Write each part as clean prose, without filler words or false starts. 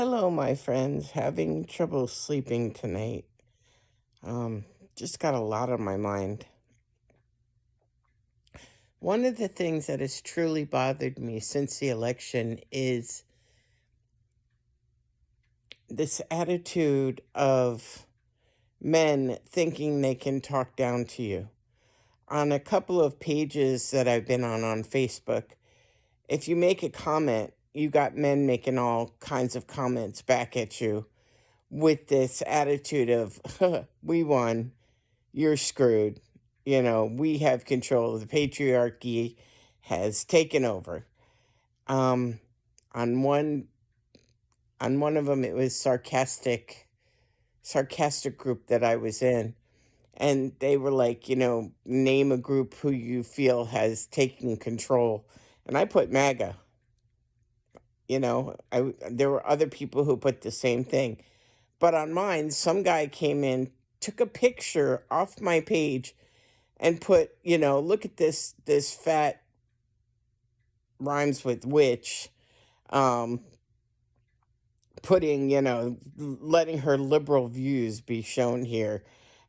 Hello, my friends. Having trouble sleeping tonight. Um, just got a lot on my mind. One of the things that has truly bothered me since the election is this attitude of men thinking they can talk down to you. On a couple of pages that I've been on Facebook, if you make a comment, you got men making all kinds of comments back at you with this attitude of, we won, you're screwed. We have control. The patriarchy has taken over. Um, on one on one of them, it was sarcastic group that I was in, and they were like, name a group who you feel has taken control, and I put MAGA. There were other people who put the same thing, but on mine, some guy came in, took a picture off my page and put, look at this fat rhymes with witch, um, putting, letting her liberal views be shown here.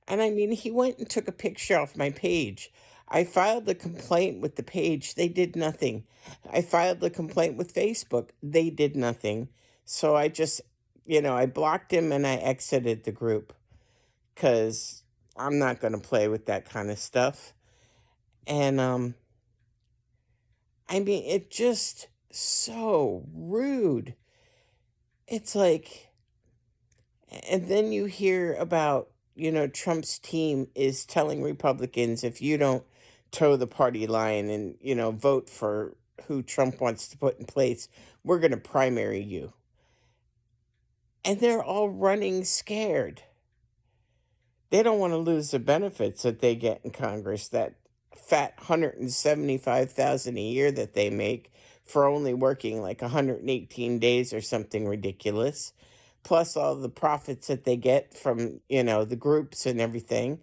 And I mean, he went and took a picture off my page. I filed a complaint with the page. They did nothing. I filed a complaint with Facebook. They did nothing. So I just, I blocked him and I exited the group because I'm not going to play with that kind of stuff. And I mean, it just so rude. It's like, and then you hear about, Trump's team is telling Republicans if you don't toe the party line and, vote for who Trump wants to put in place, we're going to primary you. And they're all running scared. They don't want to lose the benefits that they get in Congress, that fat 175,000 a year that they make for only working like 118 days or something ridiculous, plus all the profits that they get from, the groups and everything.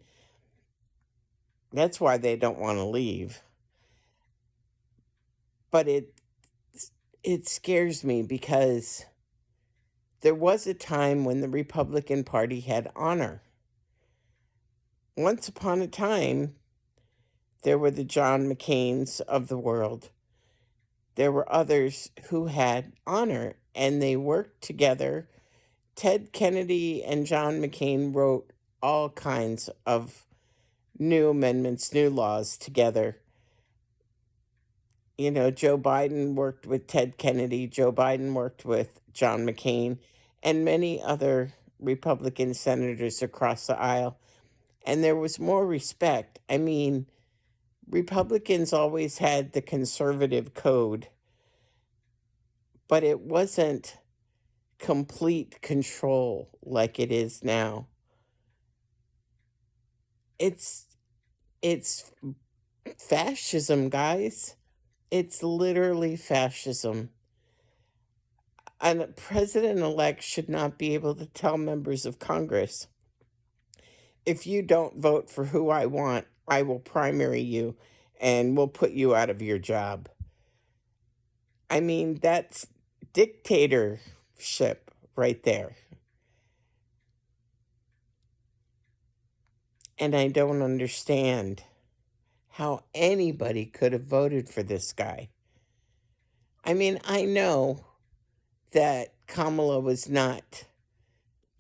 That's why they don't want to leave. But it scares me because there was a time when the Republican Party had honor. Once upon a time, there were the John McCains of the world. There were others who had honor and they worked together. Ted Kennedy and John McCain wrote all kinds of new amendments, new laws together. Joe Biden worked with Ted Kennedy, Joe Biden worked with John McCain, and many other Republican senators across the aisle. And there was more respect. I mean, Republicans always had the conservative code, but it wasn't complete control like it is now. It's fascism, guys. It's literally fascism. And a president-elect should not be able to tell members of Congress, if you don't vote for who I want, I will primary you and will put you out of your job. I mean, that's dictatorship right there. And I don't understand how anybody could have voted for this guy. I mean, I know that Kamala was not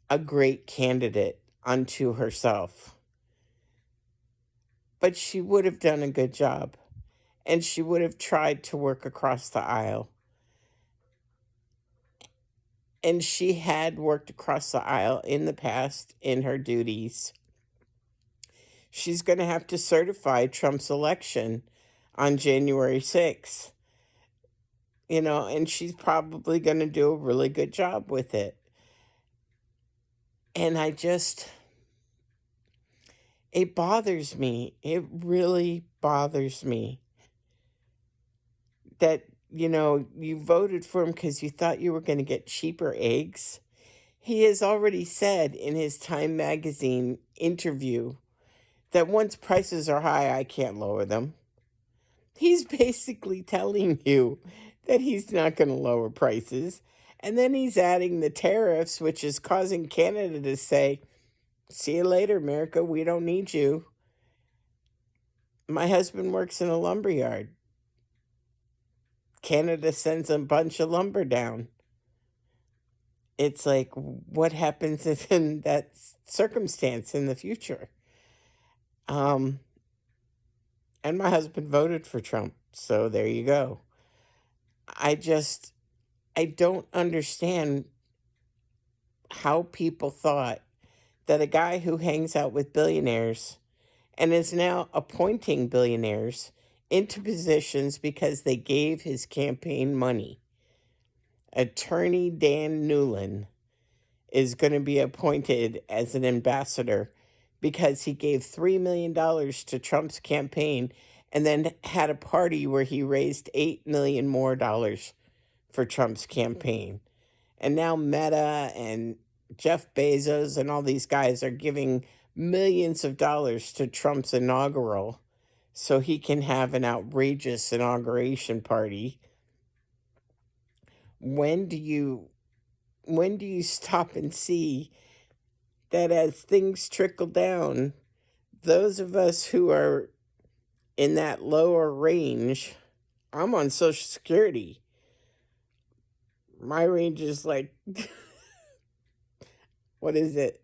a great candidate unto herself, but she would have done a good job and she would have tried to work across the aisle. And she had worked across the aisle in the past in her duties. She's going to have to certify Trump's election on January 6th, and she's probably going to do a really good job with it. And it bothers me. It really bothers me that, you voted for him because you thought you were going to get cheaper eggs. He has already said in his Time Magazine interview that once prices are high, I can't lower them. He's basically telling you that he's not going to lower prices. And then he's adding the tariffs, which is causing Canada to say, see you later, America. We don't need you. My husband works in a lumber yard. Canada sends a bunch of lumber down. It's like, what happens in that circumstance in the future? Um, and my husband voted for Trump. So there you go. I just, I don't understand how people thought that a guy who hangs out with billionaires and is now appointing billionaires into positions because they gave his campaign money. Attorney Dan Newland is going to be appointed as an ambassador because he gave $3 million to Trump's campaign and then had a party where he raised $8 million more for Trump's campaign. And now Meta and Jeff Bezos and all these guys are giving millions of dollars to Trump's inaugural so he can have an outrageous inauguration party. When do you stop and see that as things trickle down, those of us who are in that lower range, I'm on Social Security. My range is like, what is it?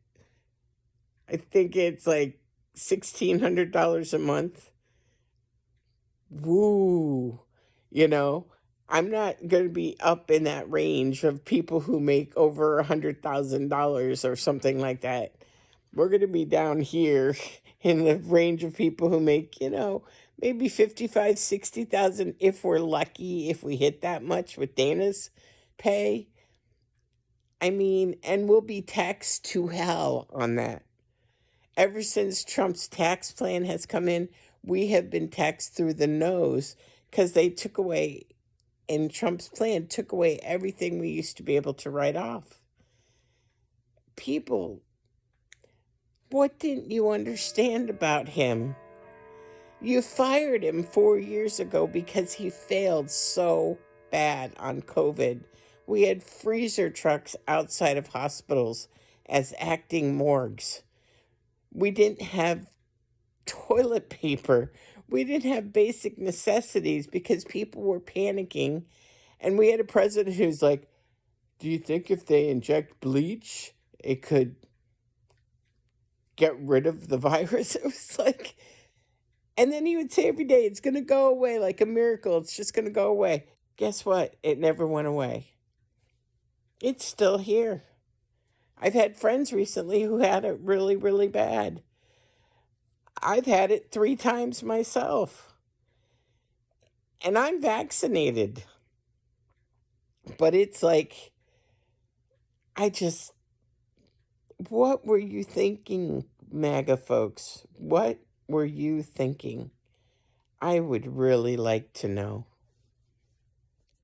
I think it's like $1,600 a month. Woo. You know, I'm not going to be up in that range of people who make over $100,000 or something like that. We're going to be down here in the range of people who make, maybe 55, 60,000 if we're lucky, if we hit that much with Dana's pay. I mean, and we'll be taxed to hell on that. Ever since Trump's tax plan has come in, we have been taxed through the nose because they took away, and Trump's plan took away everything we used to be able to write off. People, what didn't you understand about him? You fired him 4 years ago because he failed so bad on COVID. We had freezer trucks outside of hospitals as acting morgues. We didn't have toilet paper. We didn't have basic necessities because people were panicking. And we had a president who's like, do you think if they inject bleach, it could get rid of the virus? It was like, and then he would say every day, it's going to go away like a miracle. It's just going to go away. Guess what? It never went away. It's still here. I've had friends recently who had it really, really bad. I've had it 3 times myself. And I'm vaccinated. But it's like, I just, what were you thinking, MAGA folks? What were you thinking? I would really like to know.